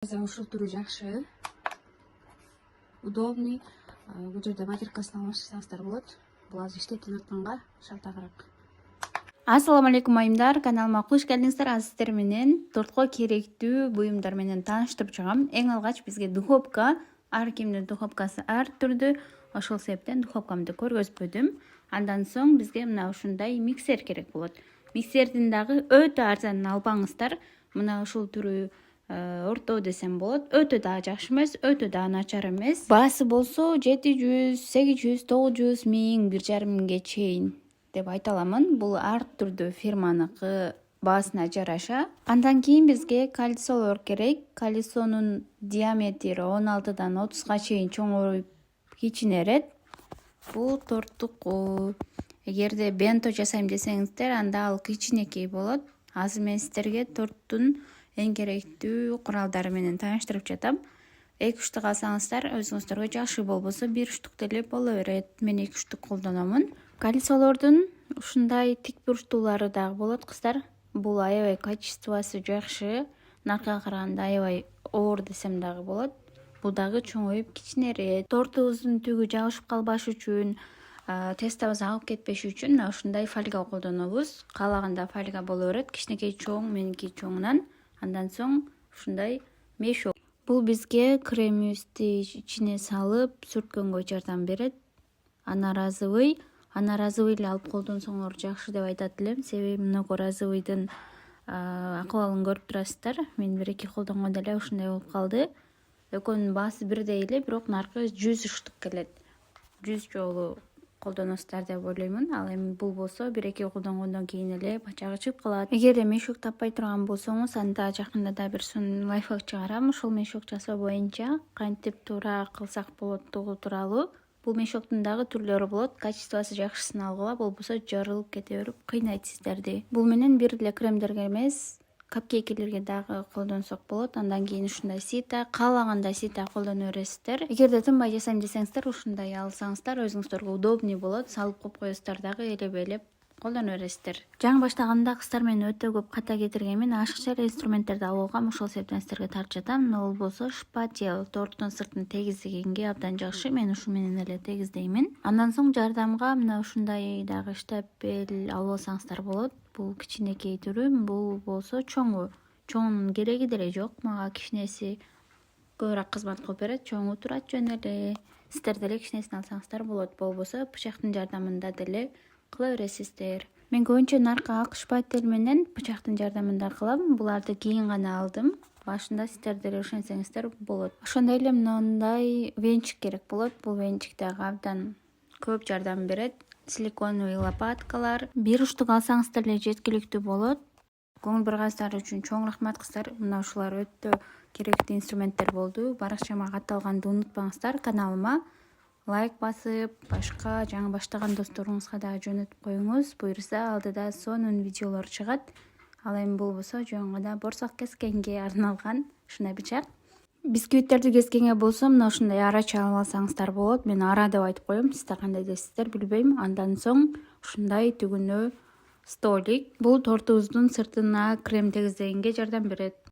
таза, ушул түрү жакшы. Удобный. Бул жерде матеркасын алмаштырсаңыздар болот. Бул азыр иштетип атканга шалтагыраак. Ассаламу алейкум айымдар, каналыма куш келдиңиздер. Азыр сиздер менен тортко керектүү буюмдар менен тааныштырып чыгам. Эң алгач бизге духовка, ар кимдин духовкасы ар түрдүү. Ошол себептен духовкамды көргөзбөдүм. Андан соң бизге мына ушундай миксер керек болот. Миксердин дагы өтө арзанын албаңыздар. Мына ушул түрү орто десем болот. Өтө да жакшы эмес, өтө да начар эмес. Баасы болсо 700, 800, 900 миң, 1,5 миңге чейин деп айта аламын. Бул ар түрдүү фирманыкы баасына жараша. Андан кийин бизге колесолор керек. Колесонун диаметри 16дан 30га чейин чоңоюп кичинерет. Бул торттук. Эгерде бенто жасайм десеңиздер, анда ал кичинекей болот. Азыр мен сиздерге торттун эң керектүү куралдары менен тааныштырып жатам. 2 штук алсаңыздар өзүңүздөргө жакшы, болбосо 1 штук деле боло берет. Мен 2 штук колдономун. Колесолордун ушундай тик бурчтуулары дагы болот кыздар. Бул аябай качествосы жакшы. Наркыга караганда аябай оор десем дагы болот. Бул дагы чоңоюп кичинерет. Тортубуздун түгү жабышып калбаш үчүн, тестабыз агып кетпеш үчүн ушундай фольга колдонобуз. Каалаганда фольга боло берет. Кичинекей чоң, меники чоңунан. Андан соң ушундай мешок. Бул бизге кремибизди ичине салып сүрткөнгө жардам берет. Анаразовый эле алып колдонсоңор жакшы деп айтат элем. Себеби многоразовыйдын акыбалын көрүп турасыздар. Мен 1-2 колдонгондо эле ушундай болуп калды. Экөөнүн баасы бирдей эле, бирок наркы 100 штук келет. 100 жолу колдоносуздар деп ойлоймун. Ал эми бул болсо 1-2 колдонгондон кийин эле бачагы чыгып калат. Эгерде мешок таппай турган болсоңуз, анда жакында да бир лайфхак чыгарам. Ушул мешок жасоо боюнча кантип туура кылсак болоттугу тууралуу. Бул мешоктун дагы түрлөрү болот. Качествосы жакшысын алгыла, болбосо жарылып кете берип кыйнайт сиздерди. Бул менен бир эле кремдерге эмес, капкейкелерге дагы колдонсок болот. Андан кийин ушундай сита, каалагандай сита колдоно бересиздер. Эгерде тынбай жасайм десеңиздер, ушундай алсаңыздар өзүңүздөргө удобный болот. Салып коюп коесуздар дагы элеп колдоно бересиздер. Жаңы баштаганда кыздар мен өтө көп ката кетиргенмин. Ашыкча эле инструменттерди алып алгам. Ошол себептен сиздерге тартып жатам. Ал болсо шпател, торттун сыртын тегиздегенге абдан жакшы. Мен ушу менен эле тегиздеймин. Андан соң жардамга мына ушундай дагы штапель алып алсаңыздар болот. Бул кичинекей түрү, бул болсо чоңу. Чоңунун кереги деле жок. Мага кичинеси көбүрөөк кызмат кылып берет. Чоңу турат жөн эле. Сиздер деле кичинесин алсаңыздар болот. Болбосо бычактын жардамында деле кыла бересиздер. Мен көбүнчө наркы ак шпатель менен бычактын жардамында кылам. Буларды кийин гана алдым. Башында сиздер деле ошентсеңиздер болот. Ошондой эле мындай венчик керек болот. Бул венчик дагы абдан көп жардам берет. Силиконовый лопаткалар 1 штук алсаңыз деле жеткиликтүү болот. Көңүл бургансыздар үчүн чоң рахмат кыздар. Мына ушулар өтө керектүү инструменттер болду. Баракчама катталганды унутпаңыздар. Каналыма лайк басып, башка жаңы баштаган досторуңузга дагы жөнөтүп коюңуз. Буюрса алдыда сонун видеолор чыгат. Ал эми болбосо жөн гана борсок кескенге арналган ушундай бычак. Бисквиттерди кескенге болсо мына ушундай арача алып алсаңыздар болот. Мен ара деп айтып коем. Сиздер кандай дейсиздер билбейм. Андан соң ушундай түгүнө столик. Бул тортубуздун сыртына крем тегиздегенге жардам берет.